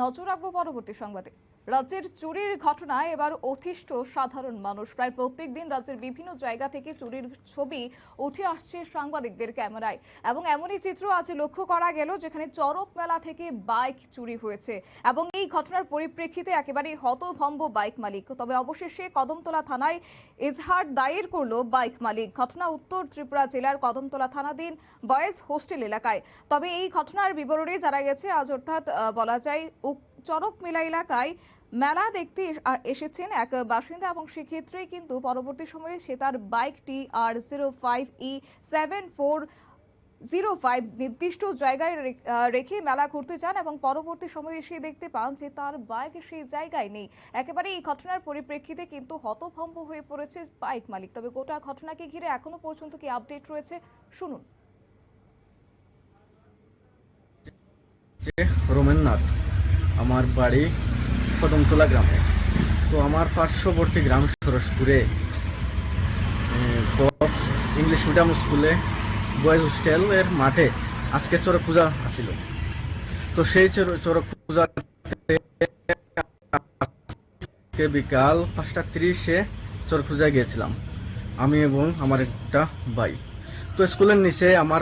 নজর রাখবো পরবর্তী সংবাদে। রাজ্যের চুরির ঘটনায় এবার অতিষ্ঠ সাধারণ মানুষ। প্রায় প্রত্যেক দিন রাজ্যের বিভিন্ন জায়গা থেকে চুরির ছবি উঠে আসছে সাংবাদিকদের ক্যামেরায়, এবং এমনই চিত্র আজ লক্ষ্য করা গেল যেখানে চড়ক মেলা থেকে বাইক চুরি হয়েছে, এবং এই ঘটনার পরিপ্রেক্ষিতে একেবারে হতভম্ব বাইক মালিক। তবে অবশেষে কদমতলা থানায় এজাহার দায়ের করলো বাইক মালিক। ঘটনা উত্তর ত্রিপুরা জেলার কদমতলা থানাধীন বয়েজ হোস্টেল এলাকায়। তবে এই ঘটনার বিবরণে জানা গেছে আজ অর্থাৎ বলা যায় চড়ক মেলা এলাকায় মেলা দেখতে এসেছেন এক বাসিন্দা, এবং সেক্ষেত্রেই কিন্তু পরবর্তী সময়ে সে তার বাইকটি R05E7405 নির্দিষ্ট জায়গায় রেখে মেলা ঘুরতে যান, এবং পরবর্তী সময়ে এসে দেখতে পান যে তার বাইক সেই জায়গায় নেই। একেবারে এই ঘটনার পরিপ্রেক্ষিতে কিন্তু হতভম্ব হয়ে পড়েছে বাইক মালিক। তবে গোটা ঘটনাকে ঘিরে এখনো পর্যন্ত কি আপডেট রয়েছে শুনুন। রোমেন নাথ, আমার বাড়ি কদমতলা গ্রামে। তো আমার পার্শ্ববর্তী গ্রাম সরসপুরে ইংলিশ মিডিয়াম স্কুলে বয়েজ হোস্টেলের মাঠে আজকে চড়ক পূজা আছিল। তো সেই চড়ক পূজা বিকাল 5:30 চড়ক পূজায় গিয়েছিলাম আমি এবং আমার একটা ভাই। তো স্কুলের নিচে আমার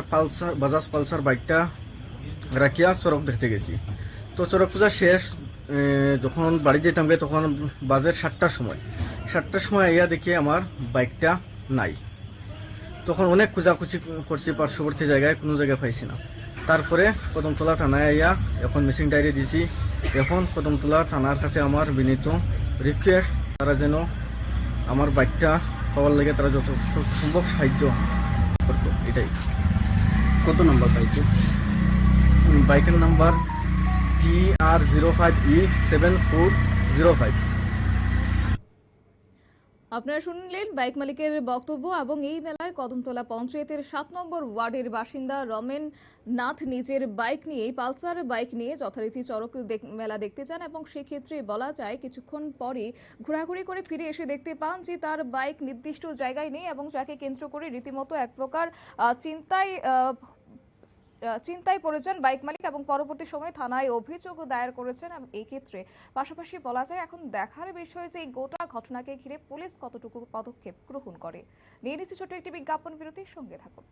বাজাজ পালসার বাইকটা রাখিয়া চড়ক দেখতে গেছি। তো চড়ক পূজা শেষ, যখন বাড়ি যেতাম তখন বাজে 7টার সময় আইয়া দেখি আমার বাইকটা নাই। তখন অনেক খোঁজাখুঁজি করছি পার্শ্ববর্তী জায়গায়, কোনো জায়গায় পাইছি না। তারপরে কদমতলা থানায় আইয়া এখন মিসিং ডায়েরি দিছি। এখন কদমতলা থানার কাছে আমার বিনীত রিকোয়েস্ট, তারা যেন আমার বাইকটা পাওয়ার লেগে তারা যত সম্ভব সাহায্য করতো। এটাই। কত নম্বর বাইকের? বাইকের নাম্বার TR05E7405। আপনারা শুনলেন বাইক মালিকের বক্তব্য। এবং এই মেলায় কদমতলা পঞ্চায়েতের 7 নম্বর ওয়ার্ডের বাসিন্দা রমেন নাথ নিজের বাইক নিয়ে, পালসার বাইক নিয়ে যথারীতি চড়ক মেলা দেখতে যান, এবং সেক্ষেত্রে বলা যায় কিছুক্ষণ পরে ঘোরাঘুরি করে ফিরে এসে দেখতে পান যে তার বাইক নির্দিষ্ট জায়গায় নেই, এবং যাকে কেন্দ্র করে রীতিমতো এক প্রকার চিন্তায় পড়েছেন বাইক মালিক, এবং পরবর্তী সময়ে থানায় অভিযোগ দায়ের করেছেন। এই ক্ষেত্রে পাশাপাশি বলা যায় এখন দেখার বিষয় যে এই গোটা ঘটনাকে ঘিরে পুলিশ কতটুকু পদক্ষেপ গ্রহণ করে। নিয়ে নিচ্ছে ছোট্ট একটি বিজ্ঞাপন বিরতির সঙ্গে থাকুন।